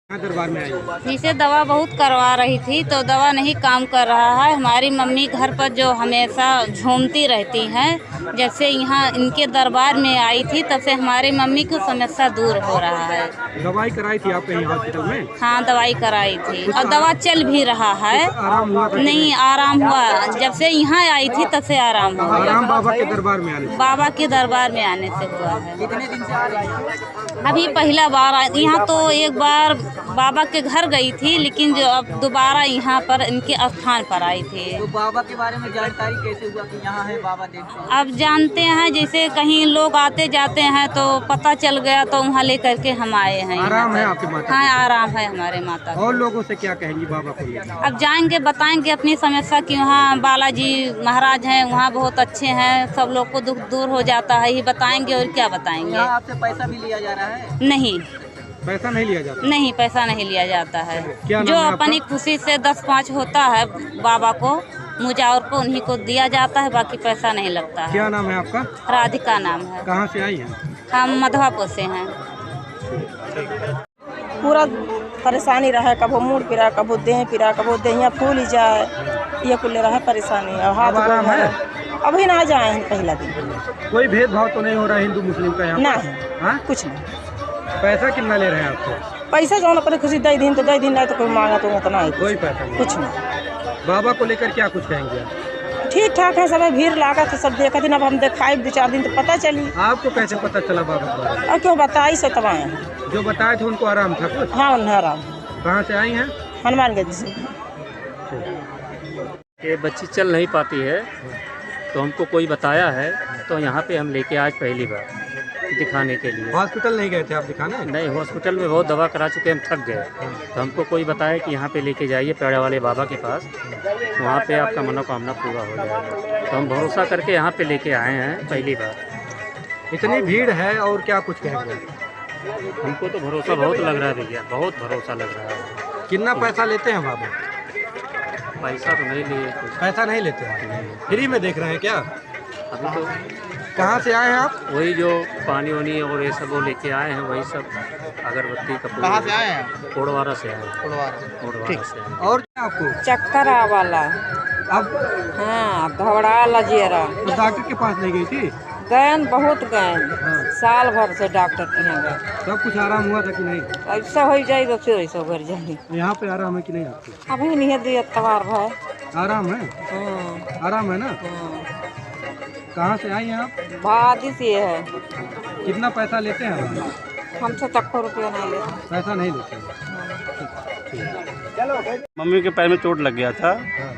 दरबार में आई? जिसे दवा बहुत करवा रही थी तो दवा नहीं काम कर रहा है। हमारी मम्मी घर पर जो हमेशा झूमती रहती हैं, जब से यहाँ इनके दरबार में आई थी तब से हमारी मम्मी की समस्या दूर हो रहा है। दवाई कराई थी आप कहीं हॉस्पिटल में? हाँ, दवाई कराई थी और दवा चल भी रहा है। आराम हुआ? नहीं आराम हुआ, जब से यहाँ आई थी तब से आराम हुआ। आराम बाबा के दरबार में आने से? बाबा के दरबार में आने से हुआ है। कितने दिन से आ रही है? अभी पहला बार यहाँ तो एक बार बाबा के घर गई थी, लेकिन जो अब दोबारा यहाँ पर इनके स्थान पर आई थी। तो बाबा के बारे में जानकारी कैसे हुआ कि यहाँ है बाबा देखते? अब जानते हैं, जैसे कहीं लोग आते जाते हैं तो पता चल गया तो वहाँ लेकर के हम आए हैं। आराम है आपकी माता? हाँ, आराम है हमारे माता। और लोगों से क्या कहेंगी बाबा को लेकर? अब जाएंगे, बताएंगे अपनी समस्या कि वहाँ बालाजी महाराज हैं, वहाँ बहुत अच्छे हैं, सब लोग को दुख दूर हो जाता है, ये बताएंगे और क्या बताएंगे। आपसे पैसा भी लिया जा रहा है? नहीं, पैसा नहीं लिया जाता? नहीं, पैसा नहीं लिया जाता है। क्या नाम जो है अपनी आपका? खुशी से 10-5 होता है बाबा को, मुजावर को, उन्हीं को दिया जाता है, बाकी पैसा नहीं लगता है। क्या नाम है आपका? राधिका नाम है। कहाँ से आई हैं? हम मधवापुर से हैं। पूरा परेशानी रहा है, कबो मूड पिरा, कबो देह पिरा, कबो देहिया फूल ही जाए, ये कुल रहा है परेशानी। और हाथ अब आराम है? अभी ना जाए हैं पहला दिन। कोई भेदभाव तो नहीं हो रहा हिंदू मुस्लिम का यहाँ? नहीं, हाँ? कुछ नहीं। पैसा कितना ले रहे हैं आपको? पैसा जो अपने खुशी दे दिन तो दे दिन, नहीं तो कोई मांगा तो उतना ही। कोई पैसा नहीं? कुछ नहीं। बाबा को लेकर क्या कुछ कहेंगे आप? ठीक ठाक है, सब भीड़ लागत है, सब देखा दिन। अब हम दिखाई 2-4 दिन तो पता चली। आपको कैसे पता चला बाबा के बारे में? और क्यों बताई से तब आए हैं। जो बताए थे उनको आराम था कुछ? हाँ, उन्हें आराम। कहाँ से आई हैं? हनुमानगंज से। ये बच्ची चल नहीं पाती है तो हमको कोई बताया है, तो यहाँ पे हम लेके आज पहली बार दिखाने के लिए। हॉस्पिटल नहीं गए थे आप दिखाने? नहीं, हॉस्पिटल में बहुत दवा करा चुके, हम थक गए। तो हमको कोई बताया कि यहाँ पे लेके जाइए पेड़े वाले बाबा के पास, वहाँ पे आपका मनोकामना पूरा हो जाएगा। तो हम भरोसा करके यहाँ पे लेके आए हैं पहली बार। इतनी भीड़ है और क्या कुछ कहेंगे? हमको तो भरोसा बहुत लग रहा है भैया, बहुत भरोसा लग रहा है। कितना पैसा लेते हैं बाबा? पैसा तो नहीं लिए कुछ। पैसा नहीं लेते हैं? फ्री में देख रहे हैं क्या? अभी तो कहाँ से आए हैं आप? वही जो पानी वानी और ये सब वो लेके आए हैं, वही सब अगरबत्ती कपूर। कहाँ से आए हैं? कोड़वारा से आए हैं। कोड़वारा से आए हैं। और क्या आपको? चक्कर वाला। अब हाँ, घबरा लजेरा। तो डॉक्टर के पास नहीं गई थी? गए बहुत गए, हाँ। साल भर से डॉक्टर के यहाँ गए। सब कुछ आराम हुआ था कि नहीं? ऐसा हो जाए तो फिर ऐसा घर जाए। यहाँ पे आराम है कि नहीं आपको? अभी नहीं दिया तवार भाई। आराम है? हाँ, आराम है ना? हाँ। कहाँ से आई हैं आप? बादी से है। कितना पैसा लेते हैं? हमसे तक रुपया नहीं लेते। पैसा नहीं लेते हैं? मम्मी के पैर में चोट लग गया था,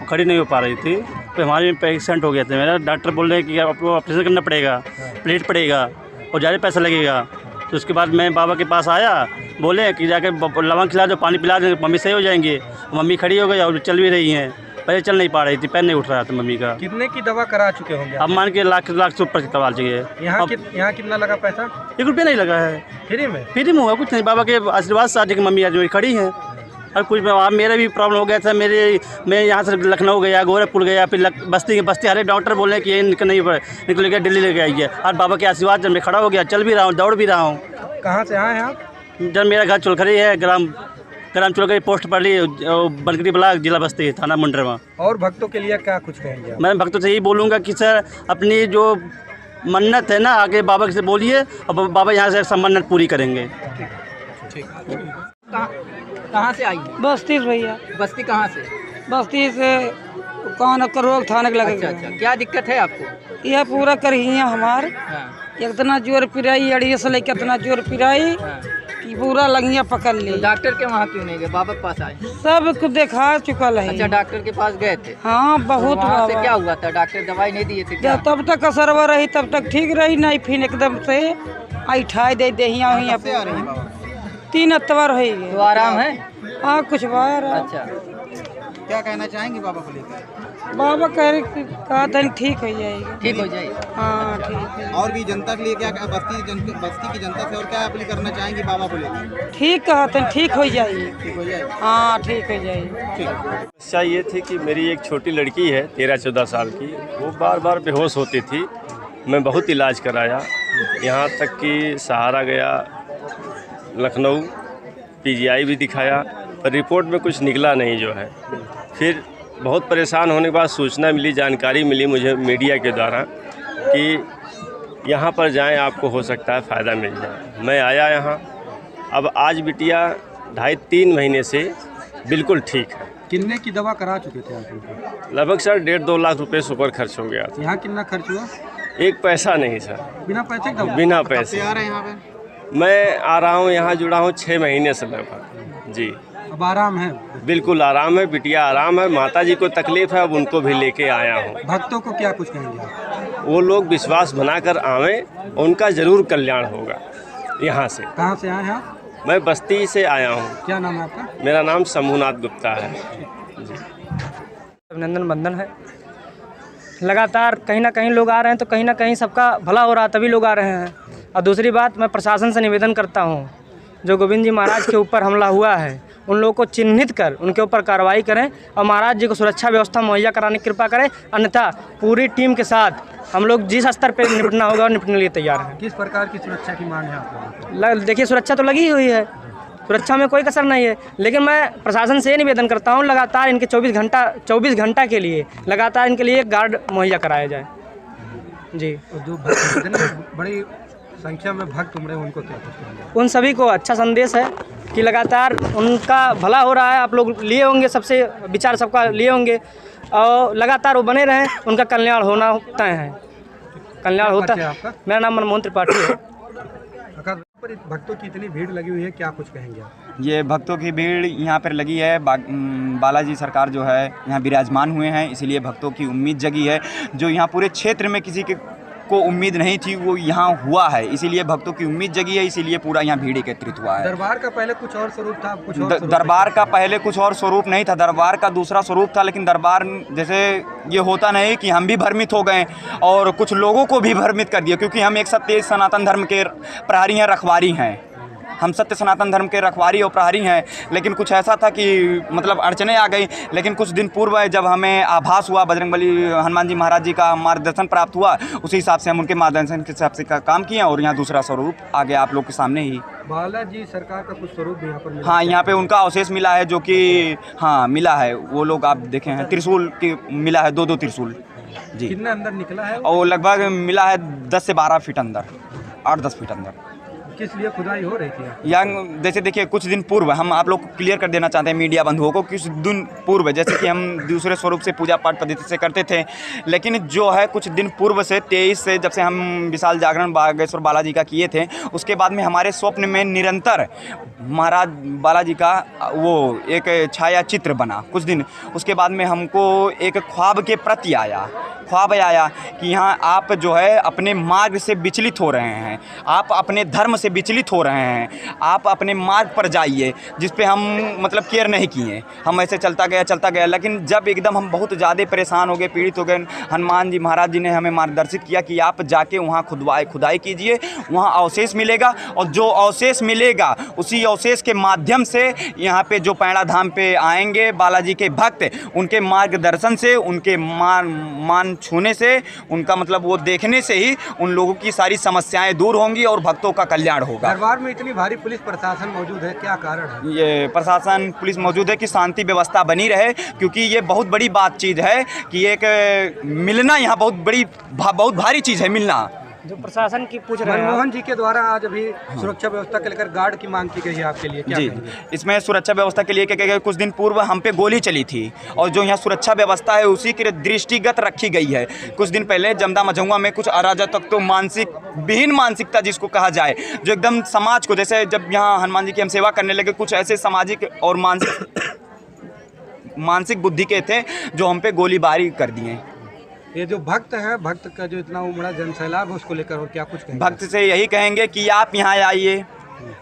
खड़ी नहीं हो पा रही थी, तो हमारे पेशेंट हो गया था मेरा। डॉक्टर बोल रहे हैं कि आपको ऑपरेशन करना पड़ेगा, प्लेट पड़ेगा और ज़्यादा पैसा लगेगा। तो उसके बाद मैं बाबा के पास आया, बोले कि जाके लवंग खिला दो, पानी पिला देंगे, मम्मी सही हो जाएंगे। मम्मी खड़ी हो गई और चल भी रही हैं। पहले चल नहीं पा रही थी, पैर नहीं उठ रहा था मम्मी का। कितने की दवा करा चुके होंगे? अब मान के लाख से ऊपर करवा चाहिए। यहाँ कितना लगा पैसा? 1 रुपया नहीं लगा है। फ्री में? फ्री में हुआ कुछ नहीं, बाबा के आशीर्वाद से आज की मम्मी आज मेरी खड़ी हैं। और कुछ अब मेरा भी प्रॉब्लम हो गया था। मैं यहाँ से लखनऊ गया, गोरखपुर गया, फिर बस्ती हर एक डॉक्टर बोले कि ये निकल गया, दिल्ली लेके आइए। और बाबा के आशीर्वाद जब मैं खड़ा हो गया, चल भी रहा हूँ, दौड़ भी रहा हूँ। कहाँ से आए हैं आप? जब मेरा घर चुलखरी है, ग्राम चुलखरी पोस्ट पर ली, बनकरी ब्लॉक, जिला बस्ती, थाना मुंड्रेमा। और भक्तों के लिए क्या कुछ कहेंगे आप? मैं भक्तों से यही बोलूँगा कि सर अपनी जो मन्नत है ना, आगे बाबा से बोलिए और बाबा यहाँ से सब मन्नत पूरी करेंगे। कहाँ से आई है? बस्ती भैया। बस्ती कहाँ से? बस्ती से कौन रोग थाने के अच्छा अच्छा, क्या दिक्कत है आपको? यह पूरा करिए हमार। हाँ, इतना जोर पिराई, अड़िए से लेकर इतना जोर पिराई हाँ। कि पूरा लंगिया पकड़ ली। तो डॉक्टर के वहाँ क्यों नहीं गए, बाबा के पास आए? सब कुछ देखा चुकल है। अच्छा, डॉक्टर के पास गए थे? हाँ, बहुत तो वहाँ से बाबा। क्या हुआ था? डॉक्टर दवाई नहीं दिए थे क्या? जब तब तक असरवा रही तब तक ठीक रही, नहीं फिर एकदम से ऐठाई दे देहिया हुई। 3 अतवार हो गए। तो आराम है? हाँ, कुछ बार। अच्छा, क्या कहना चाहेंगे बाबा को लेकर? बाबा कहा था ठीक हो जाएगा। ठीक हो जाएगा। हाँ, ठीक है। और भी जनता के लिए क्या, बस्ती की जनता से और क्या अपील करना चाहेंगे बाबा को लेकर? ठीक कहा था, ठीक हो जाएगी। ठीक हो जाए? हाँ, ठीक हो जाएगी। समस्या ये थी कि मेरी एक छोटी लड़की है 13-14 साल की, वो बार बार बेहोश होती थी। मैं बहुत इलाज कराया, यहाँ तक कि सहारा गया, लखनऊ, पीजीआई भी दिखाया, पर रिपोर्ट में कुछ निकला नहीं जो है। फिर बहुत परेशान होने के बाद सूचना मिली, जानकारी मिली मुझे मीडिया के द्वारा कि यहाँ पर जाएं, आपको हो सकता है फ़ायदा मिल जाए। मैं आया यहाँ। अब आज बिटिया 2.5-3 महीने से बिल्कुल ठीक है। कितने की दवा करा चुके थे आप? लगभग सर 1.5-2 लाख रुपए से ऊपर खर्च हो गया था। यहाँ कितना खर्च हुआ? एक पैसा नहीं सर, बिना पैसे का? बिना पैसे। आ रहे हैं यहाँ पे? मैं आ रहा हूँ, यहाँ जुड़ा हूँ 6 महीने से लगभग जी। अब आराम है? बिल्कुल आराम है, बिटिया आराम है, माता जी को तकलीफ़ है, अब उनको भी लेके आया हूँ। भक्तों को क्या कुछ कहेंगे आप? वो लोग विश्वास बनाकर आवें, उनका ज़रूर कल्याण होगा। यहाँ से कहाँ से आए हैं आप? मैं बस्ती से आया हूँ। क्या नाम है आपका? मेरा नाम शंभुनाथ गुप्ता है जी। अभिनंदन बंधन है। लगातार कहीं ना कहीं लोग आ रहे हैं, तो कहीं ना कहीं सबका भला हो रहा है, तभी लोग आ रहे हैं। और दूसरी बात, मैं प्रशासन से निवेदन करता हूँ, जो गोविंद जी महाराज के ऊपर हमला हुआ है, उन लोगों को चिन्हित कर उनके ऊपर कार्रवाई करें और महाराज जी को सुरक्षा व्यवस्था मुहैया कराने की कृपा करें। अन्यथा पूरी टीम के साथ हम लोग जिस स्तर पर निपटना होगा और निपटने के लिए तैयार हैं। किस प्रकार की सुरक्षा की मांग है आपको? देखिए, सुरक्षा तो लगी हुई है, सुरक्षा में कोई कसर नहीं है, लेकिन मैं प्रशासन से निवेदन करता हूँ लगातार इनके 24 घंटा के लिए लगातार इनके लिए गार्ड मुहैया कराया जाए जी। और जो भक्त बड़ी संख्या में भक्त उमड़े, उनको क्या कुछ? उन सभी को अच्छा संदेश है कि लगातार उनका भला हो रहा है। आप लोग लिए होंगे, सबसे विचार सबका लिए होंगे, और लगातार वो बने रहें, उनका कल्याण होना तय है। कल्याण होता है। मेरा नाम मनमोहन त्रिपाठी है। पर भक्तों की इतनी भीड़ लगी हुई है, क्या कुछ कहेंगे आप? ये भक्तों की भीड़ यहाँ पर लगी है। बालाजी सरकार जो है यहाँ विराजमान हुए हैं, इसीलिए भक्तों की उम्मीद जगी है। जो यहाँ पूरे क्षेत्र में किसी को उम्मीद नहीं थी, वो यहाँ हुआ है, इसीलिए भक्तों की उम्मीद जगी है, इसीलिए पूरा यहाँ भीड़ एकत्रित हुआ है। दरबार का पहले कुछ और स्वरूप था, कुछ और दरबार का पहले कुछ और स्वरूप नहीं था, दरबार का दूसरा स्वरूप था। लेकिन दरबार जैसे ये होता नहीं कि हम भी भ्रमित हो गए और कुछ लोगों को भी भ्रमित कर दिया, क्योंकि हम एक सत्य सनातन धर्म के प्रहरी हैं, रखवारी हैं। हम सत्य सनातन धर्म के रखवारी और प्रहरी हैं। लेकिन कुछ ऐसा था कि मतलब अड़चने आ गई। लेकिन कुछ दिन पूर्व जब हमें आभास हुआ, बजरंगबली हनुमान जी महाराज जी का मार्गदर्शन प्राप्त हुआ, उसी हिसाब से हम उनके मार्गदर्शन के हिसाब से काम किए और यहाँ दूसरा स्वरूप आ गया आप लोग के सामने ही। बालाजी सरकार का कुछ स्वरूप भी यहाँ पर मिला? हाँ, यहाँ पे उनका अवशेष मिला है, जो कि हाँ मिला है। वो लोग आप देखे हैं, त्रिशूल की मिला है, 2-2 त्रिशूल जी। कितना अंदर निकला है? और लगभग मिला है 10 से 12 फीट अंदर, 8-10 फीट अंदर। किस लिए खुदाई हो रही थी? या जैसे देखिए, कुछ दिन पूर्व हम आप लोग को क्लियर कर देना चाहते हैं मीडिया बंधुओं को, कुछ दिन पूर्व जैसे कि हम दूसरे स्वरूप से पूजा पाठ पद्धति से करते थे, लेकिन जो है कुछ दिन पूर्व से 23 से जब से हम विशाल जागरण बागेश्वर बालाजी का किए थे, उसके बाद में हमारे स्वप्न में निरंतर महाराज बालाजी का वो एक छाया चित्र बना कुछ दिन। उसके बाद में हमको एक ख्वाब के प्रति आया कि यहाँ आप जो है अपने मार्ग से विचलित हो रहे हैं, आप अपने धर्म से विचलित हो रहे हैं, आप अपने मार्ग पर जाइए, जिस पे हम मतलब केयर नहीं किए। हम ऐसे चलता गया। लेकिन जब एकदम हम बहुत ज़्यादा परेशान हो गए, पीड़ित हो गए, हनुमान जी महाराज जी ने हमें मार्गदर्शित किया कि आप जाके वहाँ खुदाई कीजिए, वहाँ अवशेष मिलेगा, और जो अवशेष मिलेगा उसी अवशेष के माध्यम से यहाँ पे जो पैड़ा धाम पे आएंगे बालाजी के भक्त, उनके मार्गदर्शन से, उनके मान छूने से, उनका मतलब वो देखने से ही उन लोगों की सारी समस्याएं दूर होंगी और भक्तों का कल्याण होगा। दरबार में इतनी भारी पुलिस प्रशासन मौजूद है, क्या कारण है? ये प्रशासन पुलिस मौजूद है कि शांति व्यवस्था बनी रहे, क्योंकि ये बहुत बड़ी बातचीत है कि एक मिलना यहाँ बहुत भारी चीज़ है, मिलना। जो प्रशासन की पूछ रहे हैं, मनमोहन जी के द्वारा आज अभी सुरक्षा व्यवस्था के लेकर गार्ड की मांग की गई है, आपके लिए क्या जी कहेंगे? इसमें सुरक्षा व्यवस्था के लिए क्या कुछ दिन पूर्व हम पे गोली चली थी, और जो यहाँ सुरक्षा व्यवस्था है उसी के दृष्टिगत रखी गई है। कुछ दिन पहले जमदा मझौआ में कुछ अराजकता, तो विहीन मानसिकता जिसको कहा जाए, जो एकदम समाज को, जैसे जब यहाँ हनुमान जी की हम सेवा करने लगे, कुछ ऐसे सामाजिक और मानसिक बुद्धि के थे जो हम पे गोलीबारी कर दिए। ये जो भक्त है, भक्त का जो इतना उमड़ा जनसैलाब है, उसको लेकर और क्या कुछ कहेंगे? भक्त से यही कहेंगे कि आप यहाँ आइए,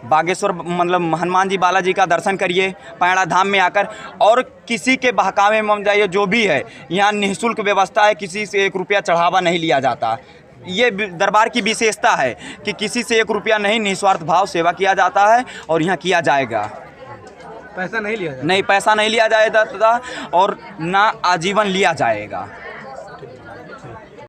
बागेश्वर मतलब हनुमान जी बालाजी का दर्शन करिए पैड़ा धाम में आकर, और किसी के बहकावे में मत जाइए। जो भी है यहाँ निःशुल्क व्यवस्था है, किसी से 1 रुपया चढ़ावा नहीं लिया जाता। ये दरबार की विशेषता है कि किसी से 1 रुपया नहीं, निस्वार्थ भाव सेवा किया जाता है, और यहाँ किया जाएगा। पैसा नहीं लिया जाएगा? नहीं, पैसा नहीं लिया जाएगा और ना आजीवन लिया जाएगा।